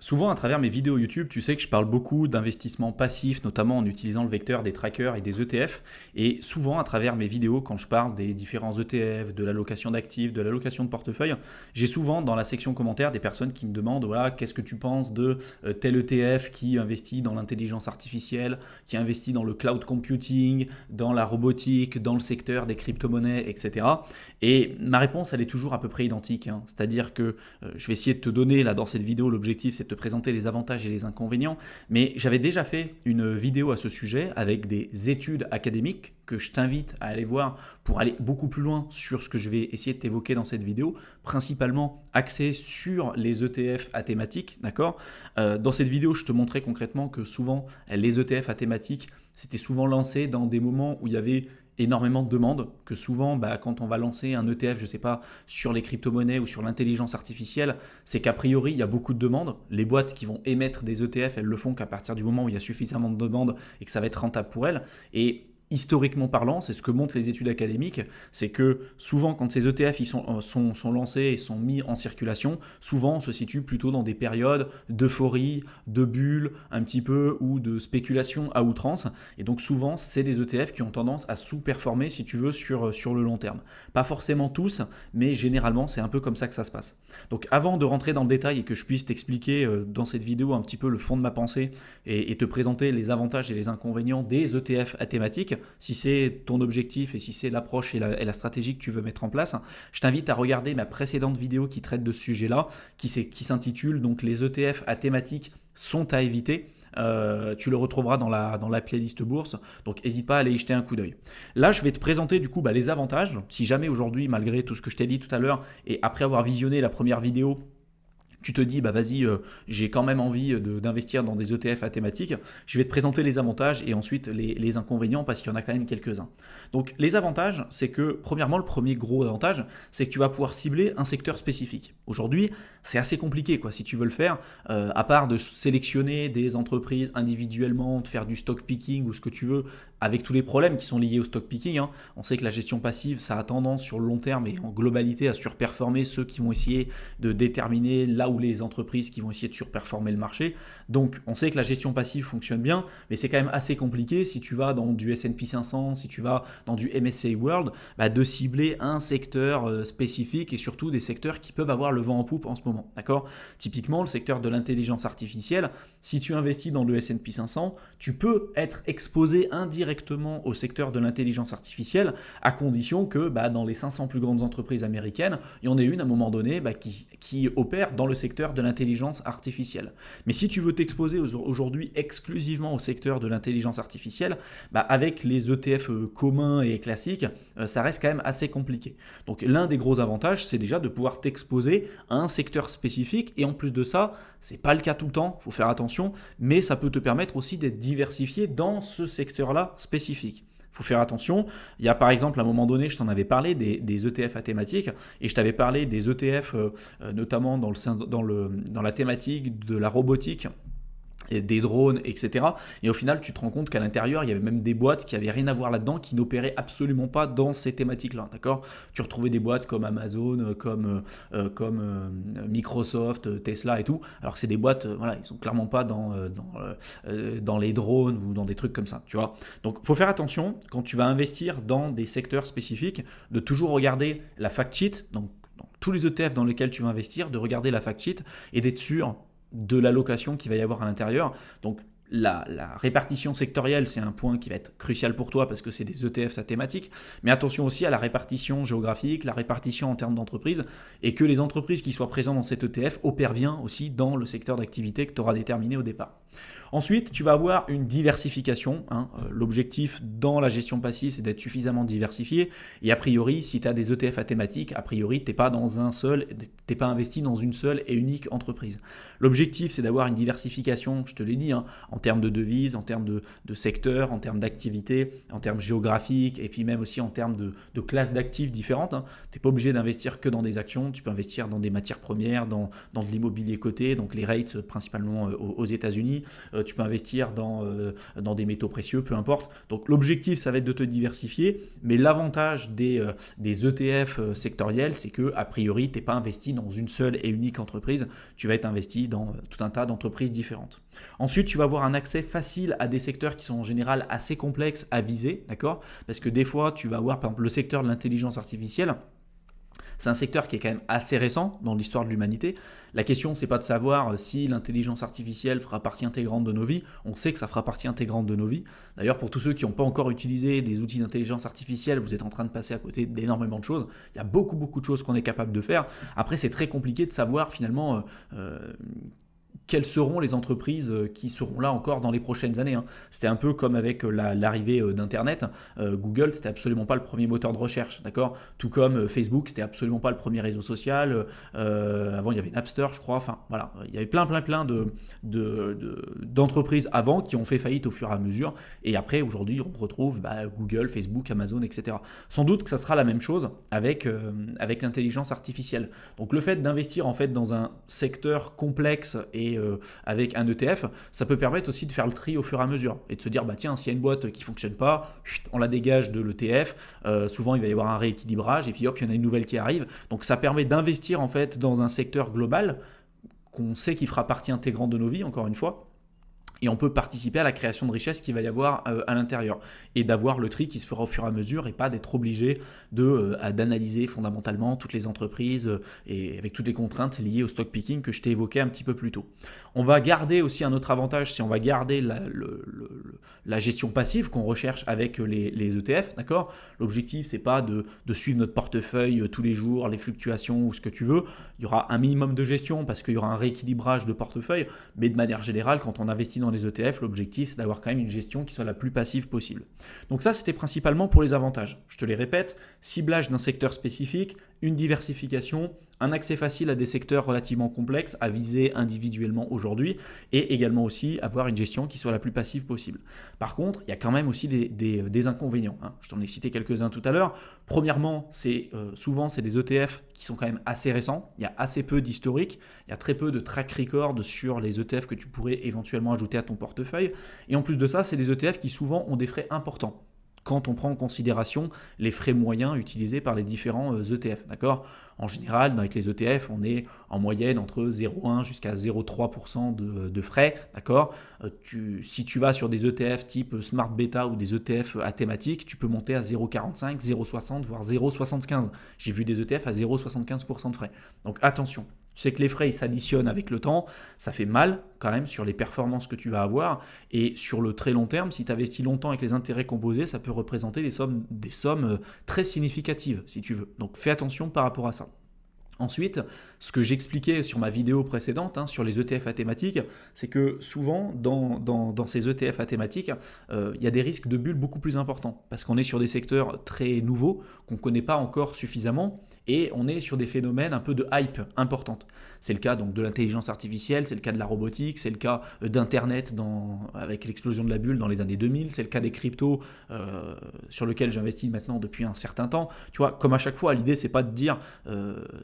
Souvent, à travers mes vidéos YouTube, tu sais que je parle beaucoup d'investissement passif, notamment en utilisant le vecteur des trackers et des ETF. Et souvent, à travers mes vidéos, quand je parle des différents ETF, de l'allocation d'actifs, de l'allocation de portefeuille, j'ai souvent dans la section commentaires des personnes qui me demandent, voilà, qu'est-ce que tu penses de tel ETF qui investit dans l'intelligence artificielle, qui investit dans le cloud computing, dans la robotique, dans le secteur des crypto-monnaies, etc. Et ma réponse, elle est toujours à peu près identique, hein. C'est-à-dire que je vais essayer de te donner, là, dans cette vidéo, l'objectif, c'est de te présenter les avantages et les inconvénients, mais j'avais déjà fait une vidéo à ce sujet avec des études académiques que je t'invite à aller voir pour aller beaucoup plus loin sur ce que je vais essayer de t'évoquer dans cette vidéo, principalement axé sur les ETF à thématique, d'accord. Dans cette vidéo, je te montrais concrètement que souvent, les ETF à thématique, c'était souvent lancé dans des moments où il y avait énormément de demandes, que souvent, quand on va lancer un ETF, je ne sais pas, sur les crypto-monnaies ou sur l'intelligence artificielle, c'est qu'a priori, il y a beaucoup de demandes. Les boîtes qui vont émettre des ETF, elles le font qu'à partir du moment où il y a suffisamment de demandes et que ça va être rentable pour elles. Et historiquement parlant, c'est ce que montrent les études académiques, c'est que souvent quand ces ETF sont lancés et sont mis en circulation, souvent on se situe plutôt dans des périodes d'euphorie, de bulle, un petit peu, ou de spéculation à outrance. Et donc souvent, c'est des ETF qui ont tendance à sous-performer, si tu veux, sur le long terme. Pas forcément tous, mais généralement, c'est un peu comme ça que ça se passe. Donc avant de rentrer dans le détail et que je puisse t'expliquer dans cette vidéo un petit peu le fond de ma pensée et te présenter les avantages et les inconvénients des ETF à thématique, si c'est ton objectif et si c'est l'approche et la stratégie que tu veux mettre en place, je t'invite à regarder ma précédente vidéo qui traite de ce sujet-là, qui s'intitule donc les ETF à thématique sont à éviter. Tu le retrouveras dans la playlist bourse, donc n'hésite pas à aller y jeter un coup d'œil. Là, je vais te présenter du coup les avantages. Si jamais aujourd'hui, malgré tout ce que je t'ai dit tout à l'heure, et après avoir visionné la première vidéo, tu te dis, vas-y, j'ai quand même envie d'investir dans des ETF à thématique, je vais te présenter les avantages et ensuite les inconvénients parce qu'il y en a quand même quelques-uns. Donc les avantages, c'est que premièrement, le premier gros avantage, c'est que tu vas pouvoir cibler un secteur spécifique. Aujourd'hui, c'est assez compliqué quoi, si tu veux le faire, à part de sélectionner des entreprises individuellement, de faire du stock picking ou ce que tu veux, avec tous les problèmes qui sont liés au stock picking, hein. On sait que la gestion passive, ça a tendance sur le long terme et en globalité à surperformer ceux qui vont essayer de déterminer là où les entreprises qui vont essayer de surperformer le marché. Donc on sait que la gestion passive fonctionne bien, mais c'est quand même assez compliqué si tu vas dans du S&P 500, si tu vas dans du MSCI World, de cibler un secteur spécifique et surtout des secteurs qui peuvent avoir le vent en poupe en ce moment. D'accord ? Typiquement, le secteur de l'intelligence artificielle, si tu investis dans le S&P 500, tu peux être exposé indirectement au secteur de l'intelligence artificielle à condition que dans les 500 plus grandes entreprises américaines, il y en ait une à un moment donné qui opère dans le secteur de l'intelligence artificielle. Mais si tu veux t'exposer aujourd'hui exclusivement au secteur de l'intelligence artificielle, avec les ETF communs et classiques, ça reste quand même assez compliqué. Donc l'un des gros avantages, c'est déjà de pouvoir t'exposer à un secteur spécifique et en plus de ça, c'est pas le cas tout le temps, il faut faire attention, mais ça peut te permettre aussi d'être diversifié dans ce secteur-là spécifique. Il faut faire attention. Il y a par exemple, à un moment donné, je t'en avais parlé des ETF à thématique et je t'avais parlé des ETF notamment dans la thématique de la robotique, et des drones, etc. Et au final, tu te rends compte qu'à l'intérieur, il y avait même des boîtes qui n'avaient rien à voir là-dedans, qui n'opéraient absolument pas dans ces thématiques-là. D'accord ? Tu retrouvais des boîtes comme Amazon, comme Microsoft, Tesla et tout, alors que c'est des boîtes, voilà, ils sont clairement pas dans les drones ou dans des trucs comme ça, tu vois. Donc, il faut faire attention quand tu vas investir dans des secteurs spécifiques, de toujours regarder la fact sheet, donc dans tous les ETF dans lesquels tu vas investir, de regarder la fact sheet et d'être sûr de l'allocation qu'il va y avoir à l'intérieur. Donc la répartition sectorielle, c'est un point qui va être crucial pour toi parce que c'est des ETF à thématique, mais attention aussi à la répartition géographique, la répartition en termes d'entreprise, et que les entreprises qui soient présentes dans cet ETF opèrent bien aussi dans le secteur d'activité que tu auras déterminé au départ. Ensuite, tu vas avoir une diversification, hein. L'objectif dans la gestion passive, c'est d'être suffisamment diversifié. Et a priori, si tu as des ETF à thématique, a priori, tu n'es pas investi dans une seule et unique entreprise. L'objectif, c'est d'avoir une diversification, je te l'ai dit, hein, en termes de devises, en termes de secteur, en termes d'activité, en termes géographiques, et puis même aussi en termes de classes d'actifs différentes, hein. Tu n'es pas obligé d'investir que dans des actions, tu peux investir dans des matières premières, dans de l'immobilier coté, donc les rates principalement aux États-Unis, tu peux investir dans des métaux précieux, peu importe. Donc l'objectif, ça va être de te diversifier, mais l'avantage des ETF sectoriels, c'est que a priori, tu n'es pas investi dans une seule et unique entreprise, tu vas être investi dans tout un tas d'entreprises différentes. Ensuite, tu vas avoir un accès facile à des secteurs qui sont en général assez complexes à viser, d'accord? Parce que des fois, tu vas avoir par exemple le secteur de l'intelligence artificielle. C'est un secteur qui est quand même assez récent dans l'histoire de l'humanité. La question, c'est pas de savoir si l'intelligence artificielle fera partie intégrante de nos vies. On sait que ça fera partie intégrante de nos vies. D'ailleurs, pour tous ceux qui n'ont pas encore utilisé des outils d'intelligence artificielle, vous êtes en train de passer à côté d'énormément de choses. Il y a beaucoup de choses qu'on est capable de faire. Après, c'est très compliqué de savoir finalement quelles seront les entreprises qui seront là encore dans les prochaines années. C'était un peu comme avec l'arrivée d'Internet. Google, c'était absolument pas le premier moteur de recherche, d'accord? Tout comme Facebook, c'était absolument pas le premier réseau social. Avant, il y avait Napster, je crois. Enfin, voilà, il y avait plein d'entreprises avant qui ont fait faillite au fur et à mesure. Et après, aujourd'hui, on retrouve Google, Facebook, Amazon, etc. Sans doute que ça sera la même chose avec l'intelligence artificielle. Donc, le fait d'investir en fait dans un secteur complexe et avec un ETF, ça peut permettre aussi de faire le tri au fur et à mesure et de se dire tiens, s'il y a une boîte qui ne fonctionne pas, on la dégage de l'ETF, souvent il va y avoir un rééquilibrage et puis hop, il y en a une nouvelle qui arrive. Donc ça permet d'investir en fait dans un secteur global qu'on sait qui fera partie intégrante de nos vies, encore une fois. Et on peut participer à la création de richesse qu'il va y avoir à l'intérieur. Et d'avoir le tri qui se fera au fur et à mesure et pas d'être obligé d'analyser fondamentalement toutes les entreprises et avec toutes les contraintes liées au stock picking que je t'ai évoqué un petit peu plus tôt. On va garder aussi un autre avantage, c'est on va garder la gestion passive qu'on recherche avec les ETF. D'accord ? L'objectif, c'est pas de suivre notre portefeuille tous les jours, les fluctuations ou ce que tu veux. Il y aura un minimum de gestion parce qu'il y aura un rééquilibrage de portefeuille. Mais de manière générale, quand on investit dans les ETF, l'objectif, c'est d'avoir quand même une gestion qui soit la plus passive possible. Donc ça, c'était principalement pour les avantages. Je te les répète, ciblage d'un secteur spécifique, une diversification, un accès facile à des secteurs relativement complexes à viser individuellement aujourd'hui et également aussi avoir une gestion qui soit la plus passive possible. Par contre, il y a quand même aussi des inconvénients. Je t'en ai cité quelques-uns tout à l'heure. Premièrement, souvent, c'est des ETF qui sont quand même assez récents. Il y a assez peu d'historique. Il y a très peu de track record sur les ETF que tu pourrais éventuellement ajouter à ton portefeuille. Et en plus de ça, c'est des ETF qui souvent ont des frais importants quand on prend en considération les frais moyens utilisés par les différents ETF. D'accord ? En général, avec les ETF, on est en moyenne entre 0,1 jusqu'à 0,3% de frais. D'accord ? Si tu vas sur des ETF type Smart Beta ou des ETF à thématique, tu peux monter à 0,45, 0,60, voire 0,75. J'ai vu des ETF à 0,75% de frais. Donc attention. Tu sais que les frais, ils s'additionnent avec le temps, ça fait mal quand même sur les performances que tu vas avoir et sur le très long terme, si tu investis longtemps avec les intérêts composés, ça peut représenter des sommes très significatives si tu veux. Donc fais attention par rapport à ça. Ensuite, ce que j'expliquais sur ma vidéo précédente sur les ETF à thématique, c'est que souvent dans ces ETF à thématique, il y a des risques de bulles beaucoup plus importants parce qu'on est sur des secteurs très nouveaux qu'on ne connaît pas encore suffisamment et on est sur des phénomènes un peu de hype importante. C'est le cas donc de l'intelligence artificielle, c'est le cas de la robotique, c'est le cas d'Internet avec l'explosion de la bulle dans les années 2000, c'est le cas des cryptos sur lesquels j'investis maintenant depuis un certain temps. Tu vois, comme à chaque fois, l'idée c'est pas de dire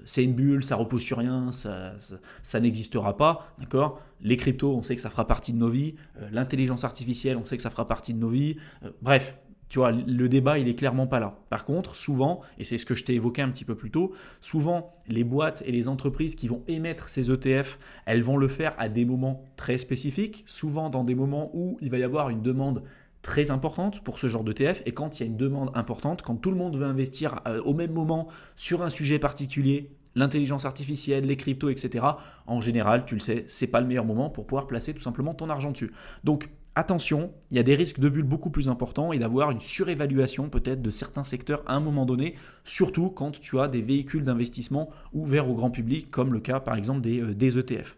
c'est une bulle, ça repose sur rien, ça n'existera pas, d'accord ? Les cryptos, on sait que ça fera partie de nos vies, l'intelligence artificielle, on sait que ça fera partie de nos vies, bref. Tu vois, le débat, il est clairement pas là. Par contre, souvent, et c'est ce que je t'ai évoqué un petit peu plus tôt, souvent, les boîtes et les entreprises qui vont émettre ces ETF, elles vont le faire à des moments très spécifiques, souvent dans des moments où il va y avoir une demande très importante pour ce genre d'ETF. Et quand il y a une demande importante, quand tout le monde veut investir au même moment sur un sujet particulier, l'intelligence artificielle, les cryptos, etc., en général, tu le sais, c'est pas le meilleur moment pour pouvoir placer tout simplement ton argent dessus. Donc, attention, il y a des risques de bulles beaucoup plus importants et d'avoir une surévaluation peut-être de certains secteurs à un moment donné, surtout quand tu as des véhicules d'investissement ouverts au grand public, comme le cas par exemple des ETF.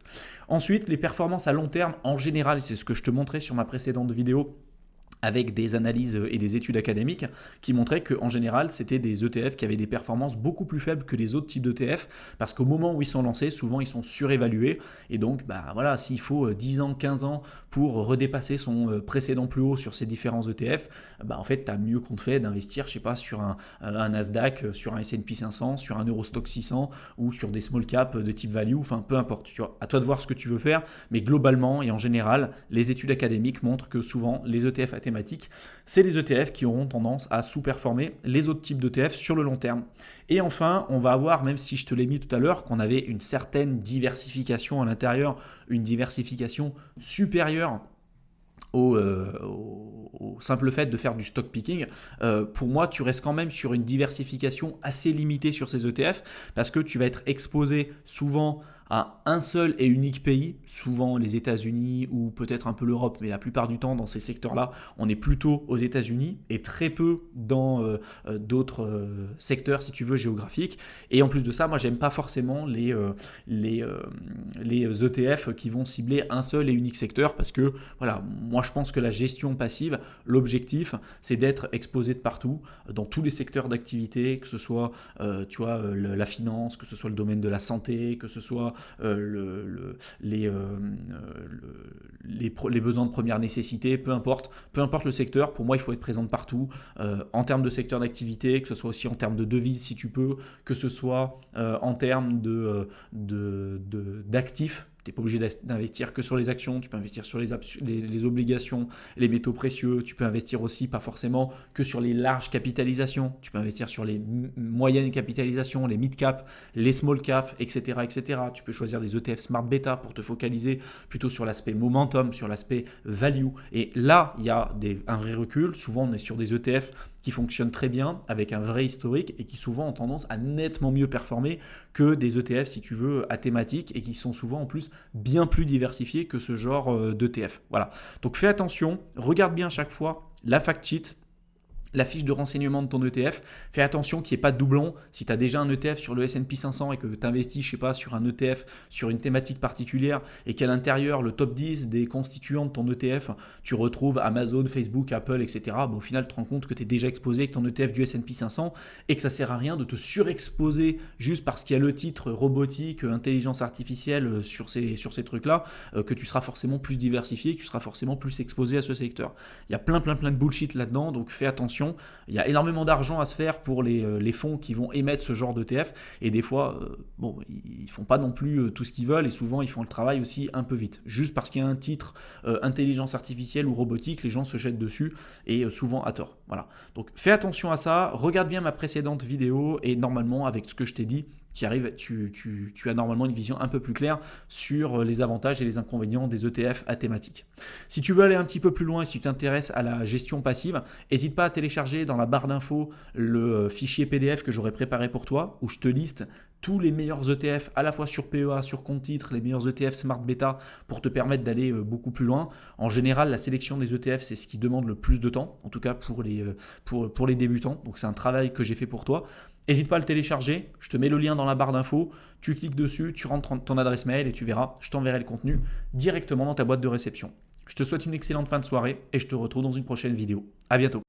Ensuite, les performances à long terme, en général, c'est ce que je te montrais sur ma précédente vidéo, avec des analyses et des études académiques qui montraient qu'en général, c'était des ETF qui avaient des performances beaucoup plus faibles que les autres types d'ETF, parce qu'au moment où ils sont lancés, souvent ils sont surévalués, et donc voilà, s'il faut 10 ans, 15 ans pour redépasser son précédent plus haut sur ces différents ETF, en fait, tu as mieux compte fait d'investir, je sais pas, sur un Nasdaq, sur un S&P 500, sur un Eurostock 600, ou sur des small caps de type value, enfin peu importe, tu vois, à toi de voir ce que tu veux faire, mais globalement et en général, les études académiques montrent que souvent les ETF thématiques, c'est les ETF qui auront tendance à sous-performer les autres types d'ETF sur le long terme. Et enfin, on va avoir, même si je te l'ai mis tout à l'heure, qu'on avait une certaine diversification à l'intérieur, une diversification supérieure au simple fait de faire du stock picking, pour moi, tu restes quand même sur une diversification assez limitée sur ces ETF parce que tu vas être exposé souvent à un seul et unique pays, souvent les États-Unis ou peut-être un peu l'Europe, mais la plupart du temps dans ces secteurs-là, on est plutôt aux États-Unis et très peu dans d'autres secteurs, si tu veux, géographiques. Et en plus de ça, moi, j'aime pas forcément les ETF qui vont cibler un seul et unique secteur parce que, voilà, moi, je pense que la gestion passive, l'objectif, c'est d'être exposé de partout, dans tous les secteurs d'activité, que ce soit, la finance, que ce soit le domaine de la santé, que ce soit les besoins de première nécessité, peu importe le secteur, pour moi il faut être présent de partout, en termes de secteur d'activité, que ce soit aussi en termes de devises si tu peux, que ce soit en termes d'actifs. Tu n'es pas obligé d'investir que sur les actions, tu peux investir sur les obligations, les métaux précieux, tu peux investir aussi pas forcément que sur les larges capitalisations, tu peux investir sur les moyennes capitalisations, les mid-cap, les small-cap, etc., etc. Tu peux choisir des ETF Smart Beta pour te focaliser plutôt sur l'aspect momentum, sur l'aspect value. Et là, il y a un vrai recul. Souvent, on est sur des ETF qui fonctionnent très bien avec un vrai historique et qui souvent ont tendance à nettement mieux performer que des ETF, si tu veux, à thématique et qui sont souvent en plus bien plus diversifiés que ce genre d'ETF. Voilà. Donc fais attention, regarde bien à chaque fois la fact sheet, la fiche de renseignement de ton ETF. Fais attention qu'il n'y ait pas de doublon. Si tu as déjà un ETF sur le S&P 500 et que tu investis, je sais pas, sur un ETF, sur une thématique particulière et qu'à l'intérieur, le top 10 des constituants de ton ETF, tu retrouves Amazon, Facebook, Apple, etc. Au final, tu te rends compte que tu es déjà exposé avec ton ETF du S&P 500 et que ça ne sert à rien de te surexposer juste parce qu'il y a le titre robotique, intelligence artificielle sur ces trucs-là, que tu seras forcément plus diversifié, que tu seras forcément plus exposé à ce secteur. Il y a plein de bullshit là-dedans, donc fais attention. Il y a énormément d'argent à se faire pour les fonds qui vont émettre ce genre d'ETF et des fois, ils font pas non plus tout ce qu'ils veulent et souvent ils font le travail aussi un peu vite. Juste parce qu'il y a un titre intelligence artificielle ou robotique, les gens se jettent dessus et souvent à tort. Voilà. Donc fais attention à ça, regarde bien ma précédente vidéo et normalement avec ce que je t'ai dit, qui arrive, tu as normalement une vision un peu plus claire sur les avantages et les inconvénients des ETF à thématique. Si tu veux aller un petit peu plus loin et si tu t'intéresses à la gestion passive, n'hésite pas à télécharger dans la barre d'infos le fichier PDF que j'aurais préparé pour toi, où je te liste tous les meilleurs ETF à la fois sur PEA, sur compte titre, les meilleurs ETF Smart Beta pour te permettre d'aller beaucoup plus loin. En général, la sélection des ETF, c'est ce qui demande le plus de temps, en tout cas pour les débutants. Donc c'est un travail que j'ai fait pour toi. N'hésite pas à le télécharger, je te mets le lien dans la barre d'infos, tu cliques dessus, tu rentres ton adresse mail et tu verras, je t'enverrai le contenu directement dans ta boîte de réception. Je te souhaite une excellente fin de soirée et je te retrouve dans une prochaine vidéo. À bientôt.